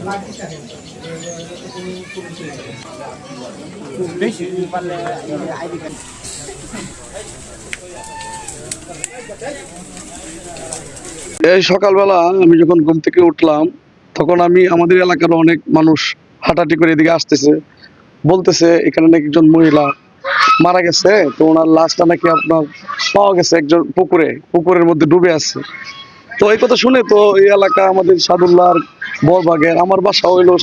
এই সকালবেলা আমি যখন ঘুম থেকে উঠলাম, তখন আমাদের এলাকার অনেক মানুষ হাঁটাহাঁটি করে এদিকে আসতেছে, বলতেছে এখানে নাকি একজন মহিলা মারা গেছে। তো ওনার লাশটা নাকি আপনার পাওয়া গেছে একজন পুকুরের মধ্যে ডুবে আছে। তো এই কথা শুনে তো এই এলাকা আমাদের সাদুল্লাহর বরবাগের, আমার বাসা হইলো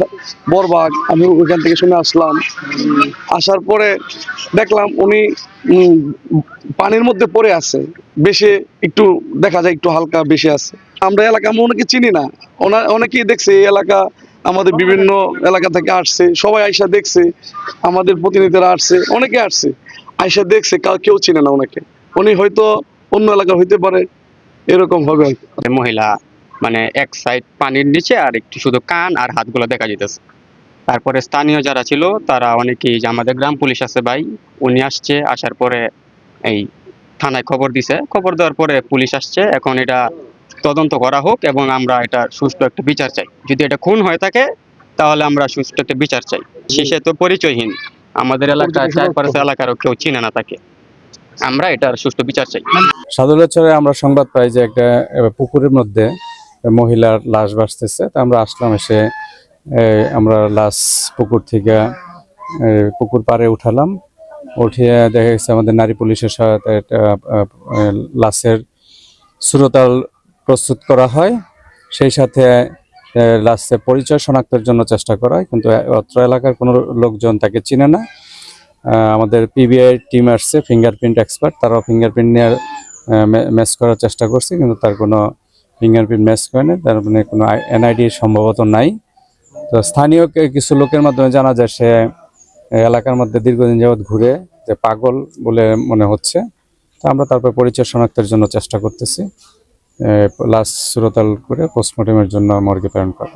বরবাগ, আমি ওইখান থেকে শুনে আসলাম। আসার পরে দেখলাম উনি উম, পানির মধ্যে পড়ে আছে, বেশি একটু দেখা যায় একটু হালকা বেশি আছে। আমরা এলাকা আমি অনেকে চিনি না, অনেকেই দেখছে এই এলাকা, আমাদের বিভিন্ন এলাকা থেকে আসছে, সবাই আইসা দেখছে, আমাদের প্রতিনিধিরা আসছে, অনেকে আসছে, আইসা দেখছে, কেউ চিনে না ওনাকে। উনি হয়তো অন্য এলাকা হইতে পারে, এরকম হবে। মহিলা মানে এক সাইড পানির নিচে আর একটু শুধু কান আর হাতগুলো দেখা যেতেছে। তারপরে স্থানীয় যারা ছিল তারা অনেকেই, যে আমাদের গ্রাম পুলিশ আছে ভাই, উনি আসছে, আসার পরে এই থানায় খবর দিছে, খবর দেওয়ার পরে পুলিশ আসছে। এখন এটা তদন্ত করা হোক এবং আমরা এটা সুষ্ঠু একটা বিচার চাই। যদি এটা খুন হয়ে থাকে তাহলে আমরা সুষ্ঠু একটা বিচার চাই। শেষে তো পরিচয়হীন, আমাদের এলাকার চারপাশে এলাকারও কেউ চিনে না তাকে। আমরা এটার সুষ্ঠু বিচার চাই। সাদুল্লাচরে আমরা সংবাদ পাই যে একটা পুকুরের মধ্যে মহিলার লাশ ভাসতেছে। তো আমরা আসলাম, এসে আমরা লাশ পুকুর থেকে পুকুর পাড়ে উঠালাম। উঠিয়ে দেখা গেছে আমাদের নারী পুলিশের সহায়তায় লাশের সুরতাল প্রস্তুত করা হয়। সেই সাথে লাশের পরিচয় শনাক্তের জন্য চেষ্টা করা হয়, কিন্তু অত্র এলাকার কোনো লোকজন তাকে চিনে না। আমাদের পিবিআই টিম আসছে, ফিঙ্গারপ্রিন্ট এক্সপার্ট, তারাও ফিঙ্গারপ্রিন্ট নিয়ে ম্যাচ করার চেষ্টা করছে, কিন্তু তার কোনো ফিঙ্গারপ্রিন্ট ম্যাচ করে না, তার মানে কোনো এনআইডি সম্ভবত নাই। তো স্থানীয় কিছু লোকের মাধ্যমে জানা যায় সে এলাকার মধ্যে দীর্ঘদিন যাবৎ ঘুরে, যে পাগল বলে মনে হচ্ছে। তো আমরা তারপর পরিচয় শনাক্তের জন্য চেষ্টা করতেছি, লাশ সুরতাল করে পোস্টমর্টমের জন্য মর্গে প্রেরণ করা।